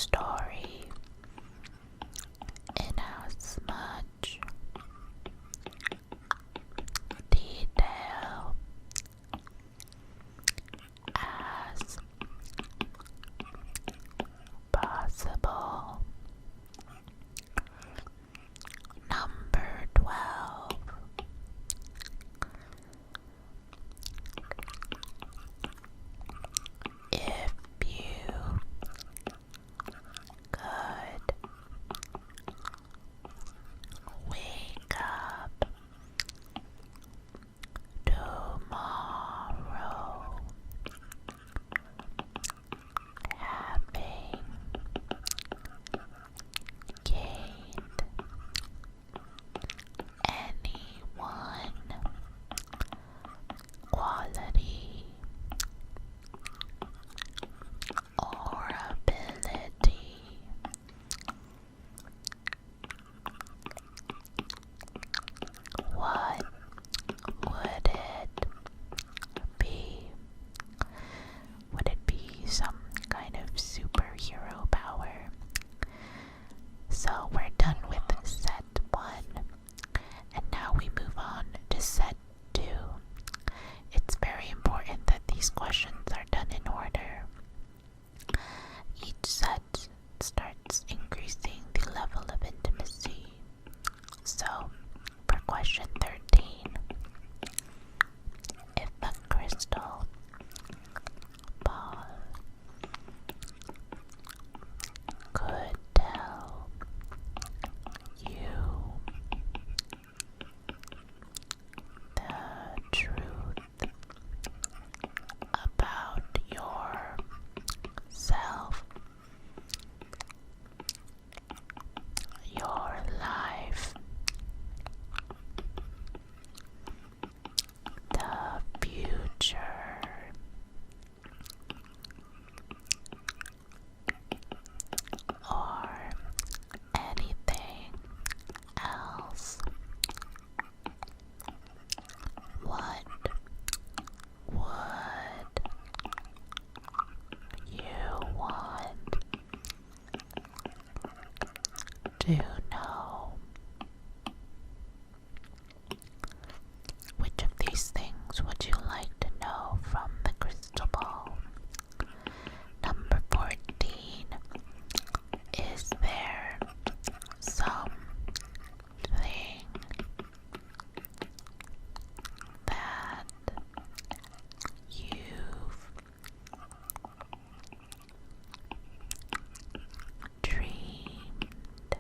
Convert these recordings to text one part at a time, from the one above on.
story in as much detail as possible. Number 12. If you could wake up tomorrow having gained any one quality or ability, what would it be? Would it be some kind of superhero power? So we're done with set 1, and now we move on to set 2. It's very important that these questions are done in order. Each set starts increasing the level of intimacy. So, for question 13, if a crystal ball could tell you the truth about yourself, your life, the future, or anything else, what would you want to know? Which of these things would you like to know from the crystal ball? Number 14. Is there something that you've dreamed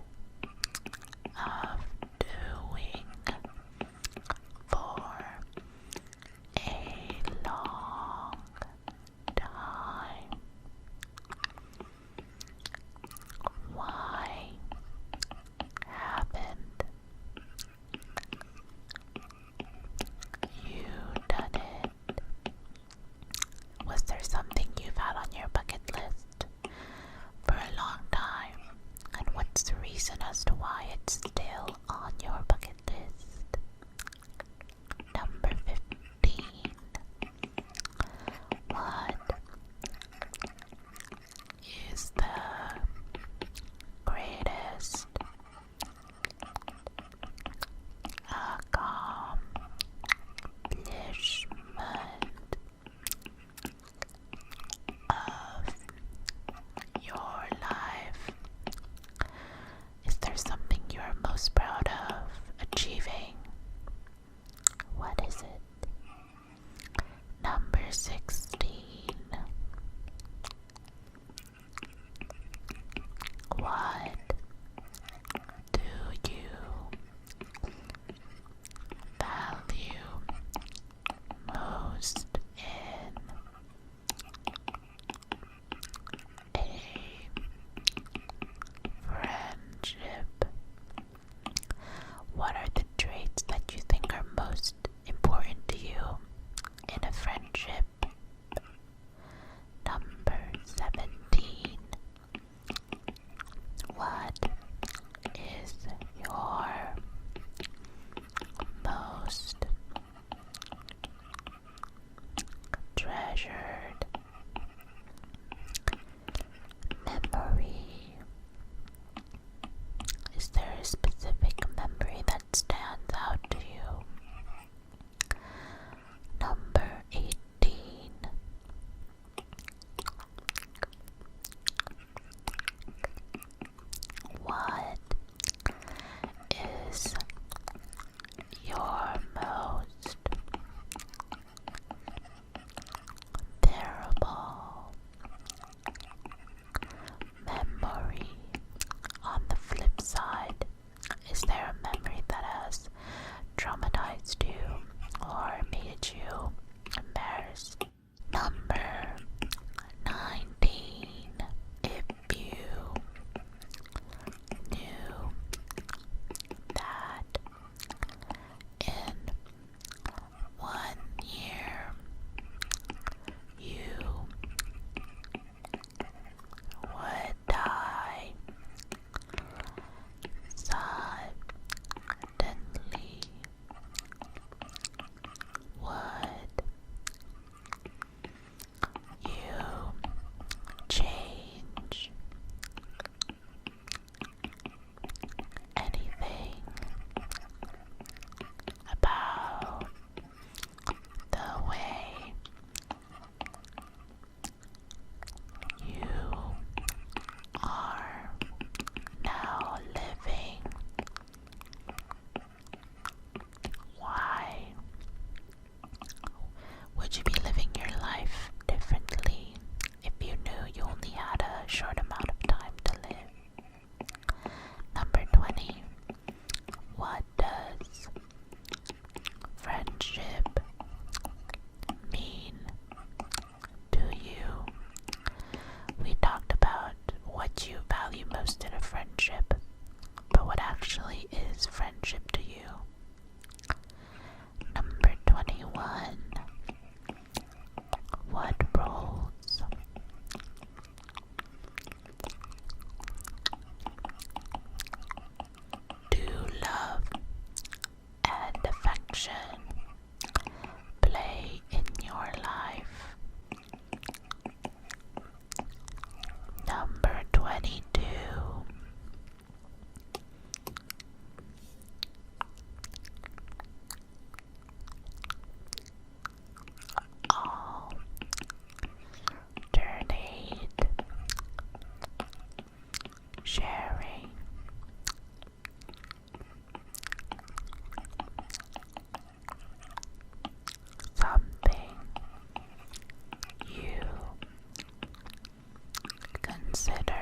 consider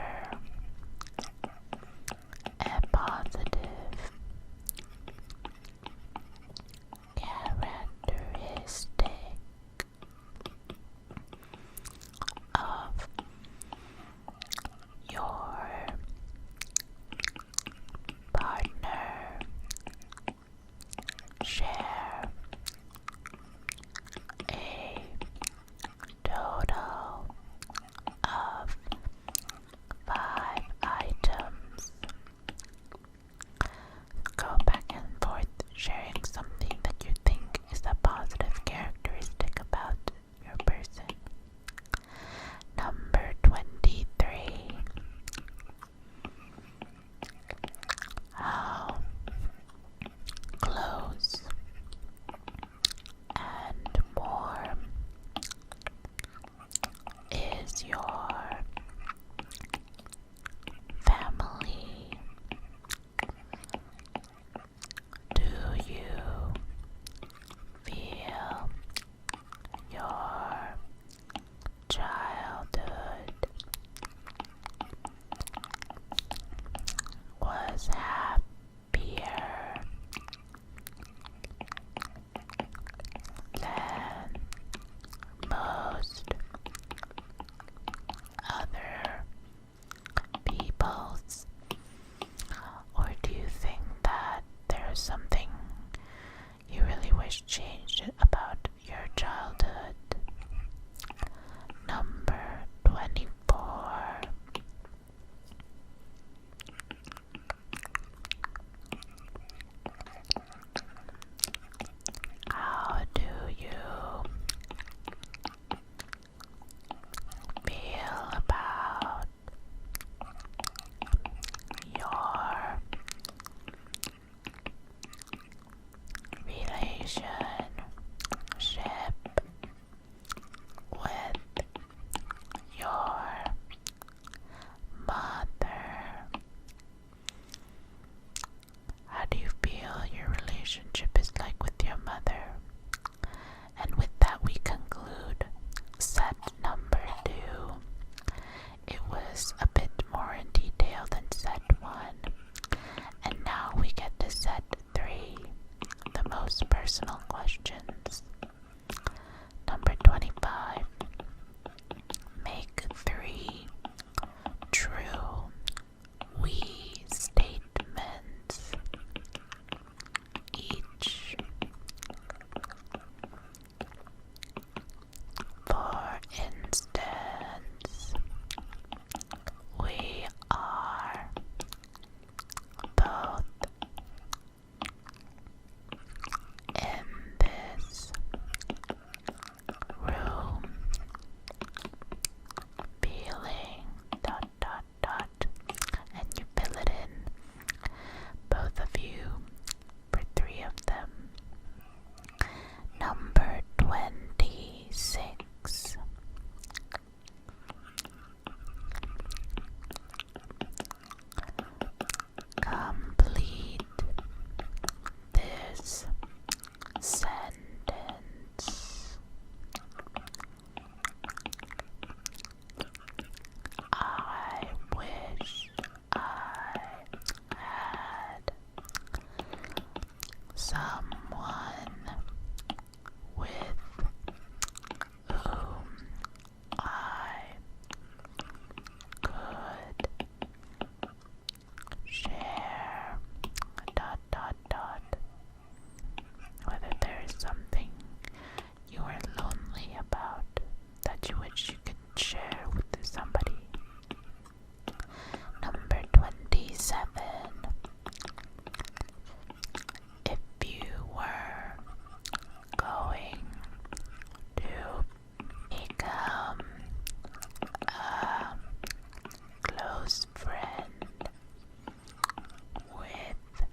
a positive characteristic of your partner? Share a total of 5 items. Go back and forth sharing something that you think is a positive characteristic about your person. Number 23. How close and warm is your family? Do you feel your childhood was happier than most other people's? Or do you think that there's something you really wish changed about your childhood? Number 24. How do you feel about your relationship with your mother? How do you feel your relationship is like with your mother? And with that, we conclude set number 2. It was a bit more in detail than set 1. And now we get to set 3, the most personal questions. Number 25. Make 3 true we statements each. For instance, we are both in this room feeling ... and you fill it in, both of you, for 3 of them. Number 26. Complete this sentence. I wish I had someone with whom I could share ... Whether there is something you are lonely about that you wish you could share with somebody. Number 27. If you were going to become a close friend with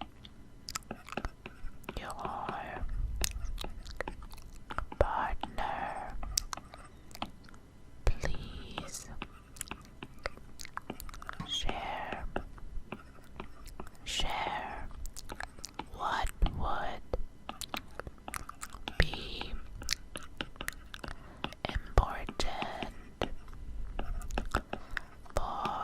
your partner, please share what would be important for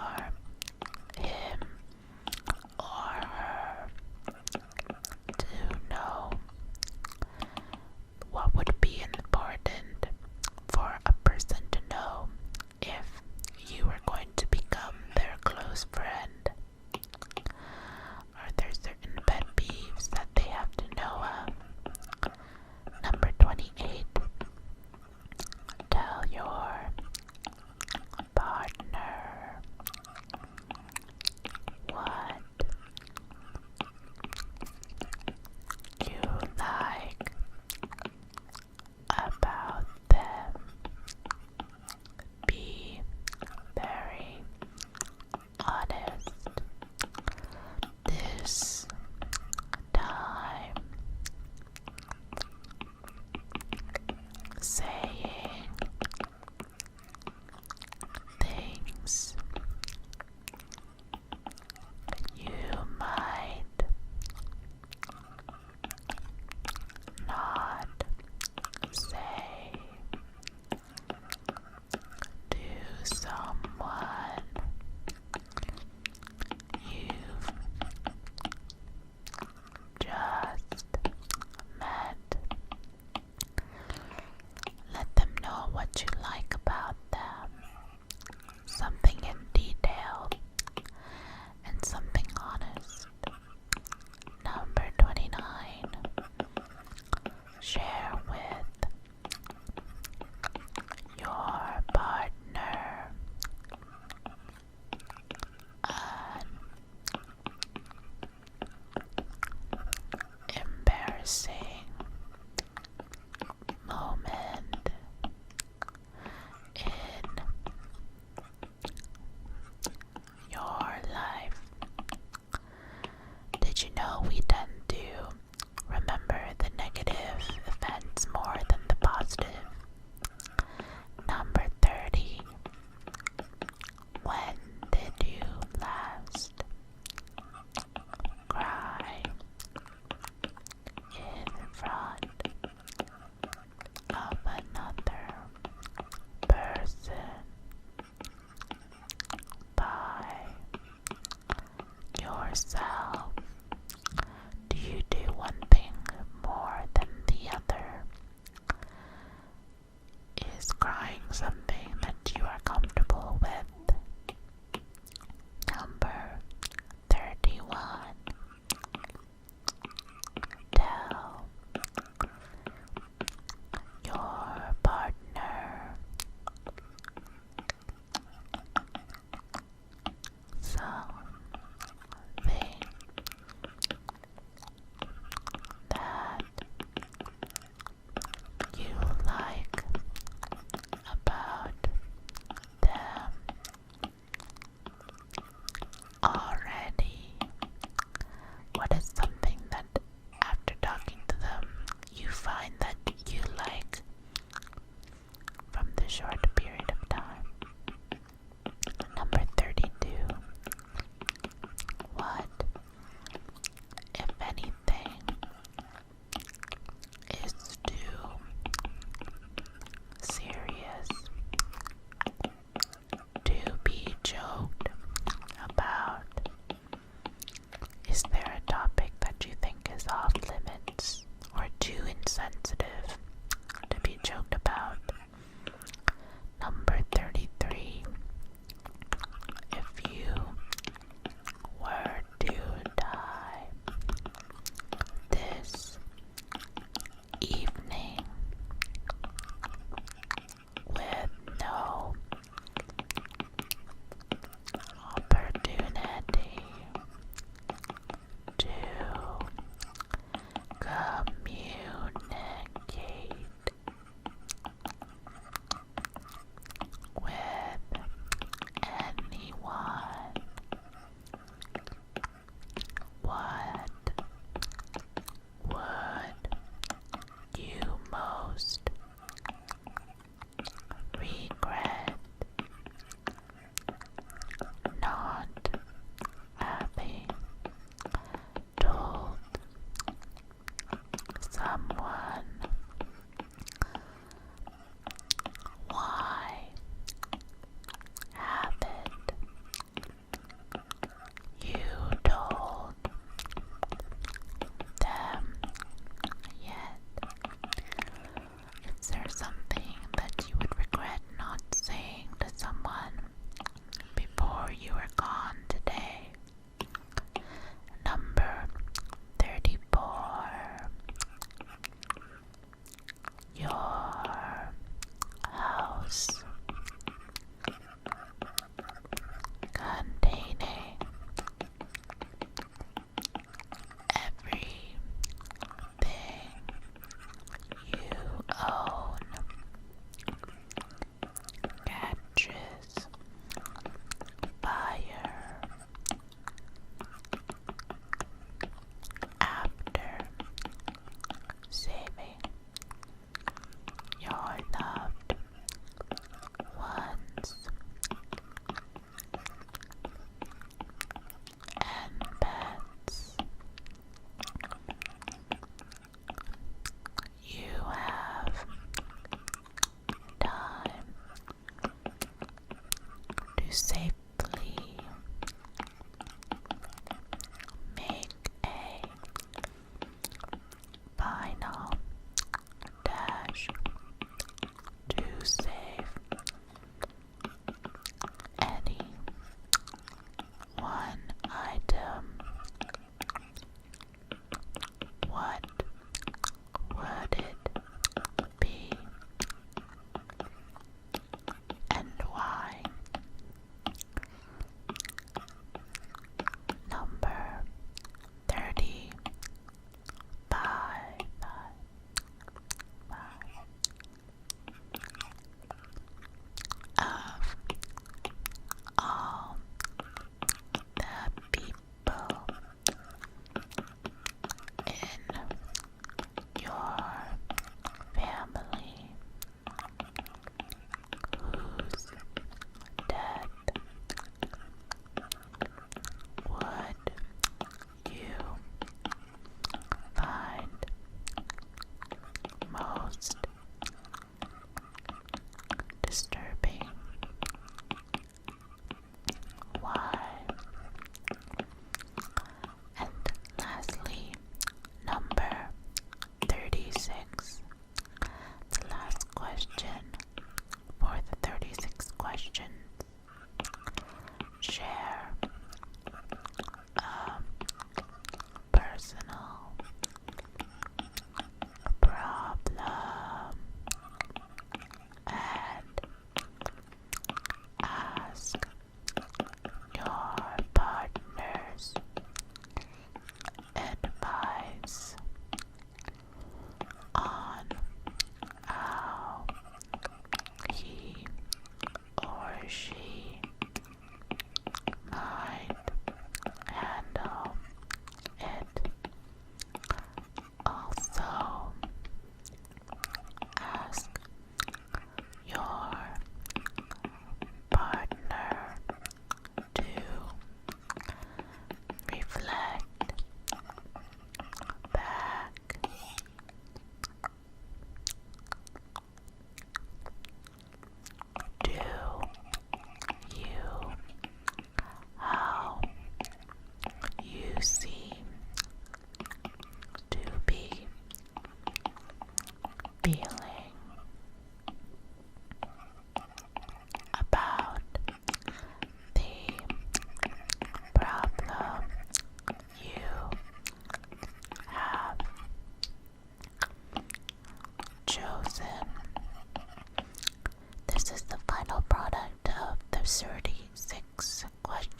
thing that you like about them already? What is something that after talking to them you find that you like from the short period of time? Number 32.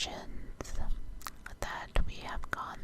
misfortunes that we have gone